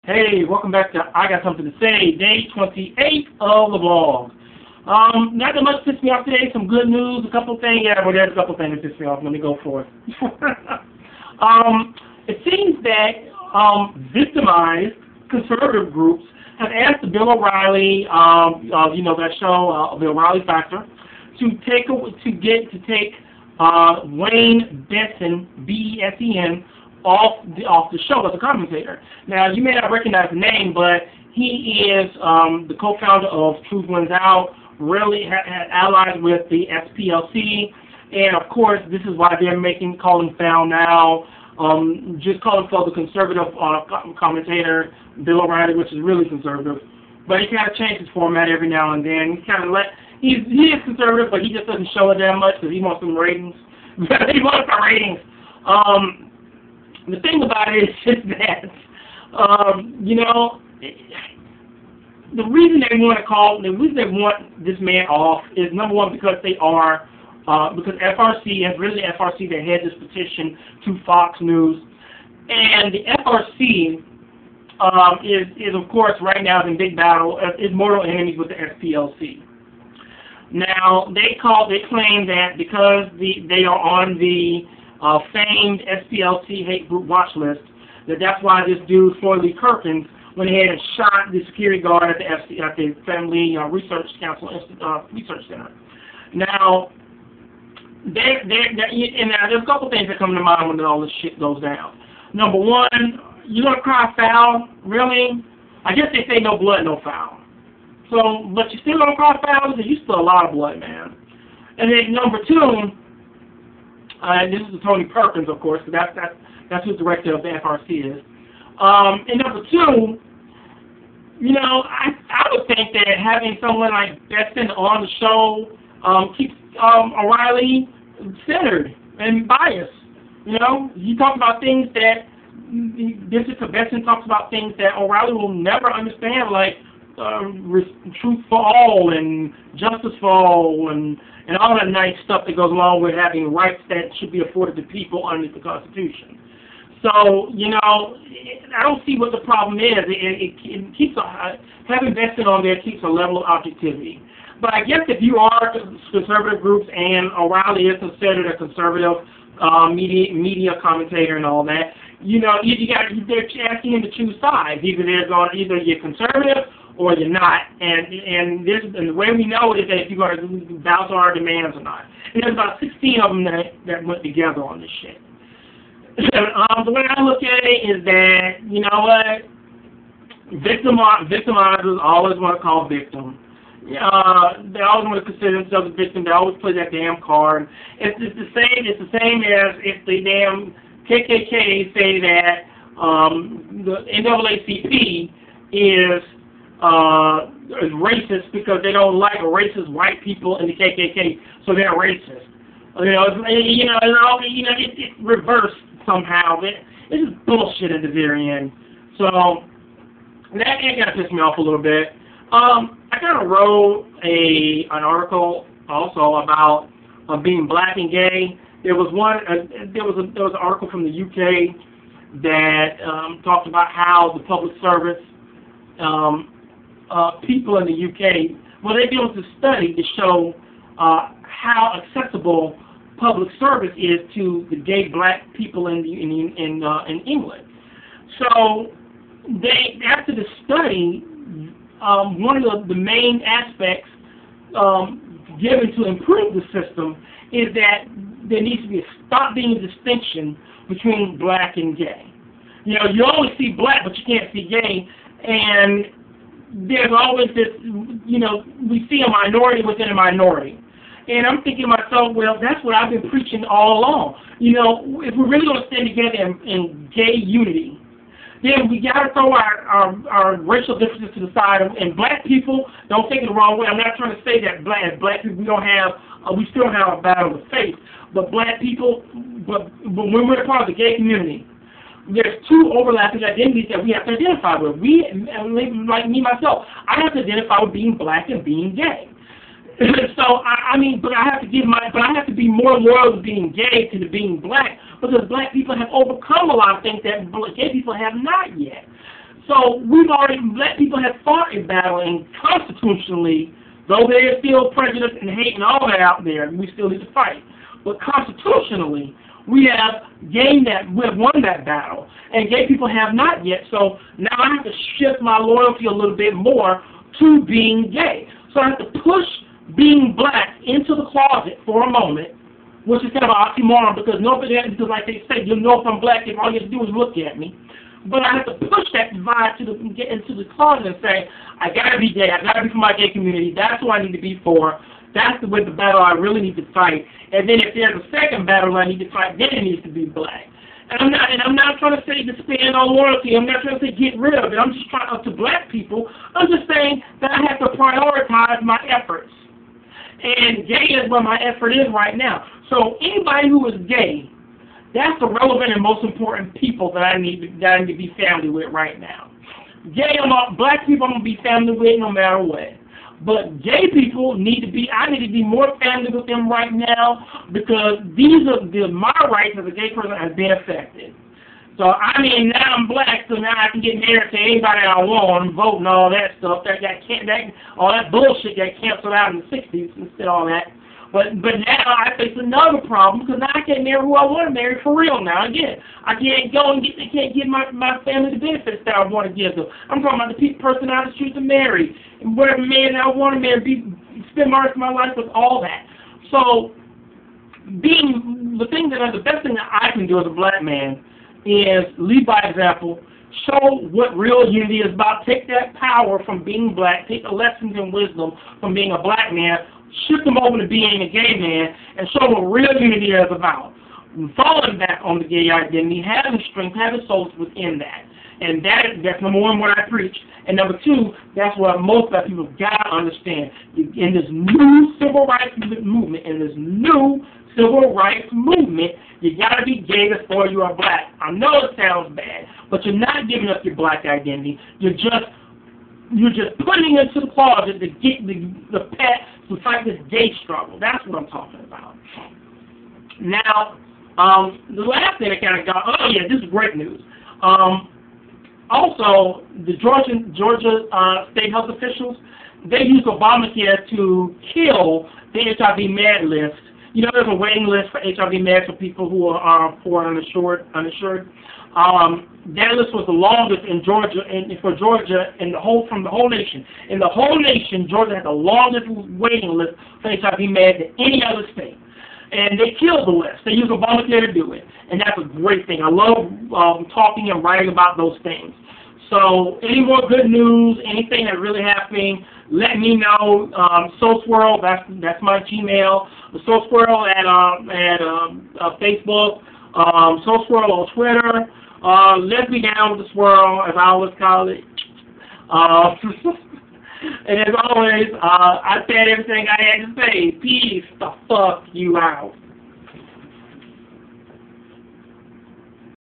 Hey, welcome back to I Got Something to Say, day 28 of the vlog. Not that much pissed me off today, some good news, a couple things. Yeah, well, there's a couple things that pissed me off. Let me go for it. It seems that victimized conservative groups have asked Bill O'Reilly, that show, Bill O'Reilly Factor, to take Wayne Benson, B-E-S-E-N, off the show as a commentator. Now, you may not recognize the name, but he is the co-founder of Truth Wins Out, really allied with the SPLC, and of course, this is why they're calling foul now, just calling for the conservative commentator, Bill O'Reilly, which is really conservative. But he kind of changes his format every now and then. He is conservative, but he just doesn't show it that much because he wants some ratings. He wants the ratings. The thing about it is just that, the reason they want this man off is, number one, because because FRC, and really FRC that had this petition to Fox News, and the FRC is of course right now in big battle, is mortal enemies with the SPLC. Now they claim that because they are on the famed SPLC hate group watch list, that's why this dude, Floyd Lee Perkins, went ahead and shot the security guard at the Family Research Council Research Center. Now, there's a couple things that come to mind when all this shit goes down. Number one, you gonna cry foul? Really? I guess they say no blood, no foul. So, but you still gonna cry foul because you spill a lot of blood, man. And then number two. This is Tony Perkins, of course, because that's who the director of the FRC is. And number two, I would think that having someone like Benson on the show keeps O'Reilly centered and biased. You talk about things that Benson talks about things that O'Reilly will never understand, like truth for all and justice for all and all that nice stuff that goes along with having rights that should be afforded to people under the Constitution. So, I don't see what the problem is. It keeps having Benson on there keeps a level of objectivity. But I guess if you are conservative groups and O'Reilly is considered a conservative media commentator and all that, they're asking him to choose sides. Either you're conservative or you're not, and the way we know it is that if you're going to bow to our demands or not. And there's about 16 of them that went together on this shit. The way I look at it is that, victimizers always want to call victim. They always want to consider themselves a victim. They always play that damn card. It's the same as if the damn KKK say that the NAACP is racist because they don't like racist white people in the KKK, so they're racist. It's reversed somehow. It's just bullshit at the very end. So that kind of pissed me off a little bit. I kind of wrote an article also about being black and gay. There was an article from the UK that talked about how the public service people in the UK, they did a study to show how accessible public service is to the gay black people in England. So after the study, one of the main aspects given to improve the system is that there needs to stop being a distinction between black and gay. You always see black, but you can't see gay, and there's always this, we see a minority within a minority. And I'm thinking to myself, well, that's what I've been preaching all along. If we're really going to stand together in gay unity, then we got to throw our racial differences to the side. And black people, don't take it the wrong way. I'm not trying to say that as black people we still have a battle to face. But black people, but when we're part of the gay community, there's two overlapping identities that we have to identify with. Like me myself, I have to identify with being black and being gay. So but I have to be more loyal to being gay to being black, because black people have overcome a lot of things that gay people have not yet. So we've already, black people have fought a battle, and constitutionally, though there is still prejudice and hate and all that out there, we still need to fight. But constitutionally, we have won that battle, and gay people have not yet. So now I have to shift my loyalty a little bit more to being gay. So I have to push being black into the closet for a moment, which is kind of an oxymoron because because like they say, you'll know if I'm black if all you have to do is look at me. But I have to push that divide get into the closet and say, I gotta be gay, I gotta be for my gay community, that's who I need to be for. That's the battle I really need to fight. And then if there's a second battle I need to fight, then it needs to be black. And I'm not trying to say to spend on loyalty. I'm not trying to say get rid of it. I'm just trying to black people. I'm just saying that I have to prioritize my efforts. And gay is where my effort is right now. So anybody who is gay, that's the relevant and most important people that I need to be family with right now. Black people I'm gonna be family with no matter what. But gay people I need to be more family with them right now because my rights as a gay person have been affected. So, I mean, now I'm black, so now I can get married to anybody I want and vote and all that stuff. All that bullshit got canceled out in the 60s and all that. But now I face another problem because now I can't marry who I want to marry for real now. Again, I can't go and can't give my family the benefits that I want to give them. I'm talking about the person out the street to marry and whatever man I want to marry, spend the rest of my life with all that. So, the best thing that I can do as a black man is lead by example, show what real unity is about, take that power from being black, take the lessons and wisdom from being a black man, shift them over to being a gay man, and show what real unity is about. Falling back on the gay identity, having strength, having souls within that. And that's number one, what I preach. And number two, that's what most black people got to understand. In this new civil rights movement, you got to be gay before you are black. I know it sounds bad, but you're not giving up your black identity. You're just putting it into the closet to get the pet to fight this gay struggle. That's what I'm talking about. Now, the last thing that kind of this is great news. Also, the Georgia state health officials, they used Obamacare to kill the HIV med list. You know, there's a waiting list for HIV meds for people who are poor and uninsured. That list was the longest in Georgia, from the whole nation. In the whole nation, Georgia had the longest waiting list for HIV meds than any other state. And they killed the list. They used Obamacare to do it. And that's a great thing. I love talking and writing about those things. So any more good news, anything that really happening, let me know. SoSwirl, that's my Gmail. The SoSwirl at Facebook. SoSwirl on Twitter. Let me down with the swirl, as I always call it. And as always, I said everything I had to say. Peace the fuck you out.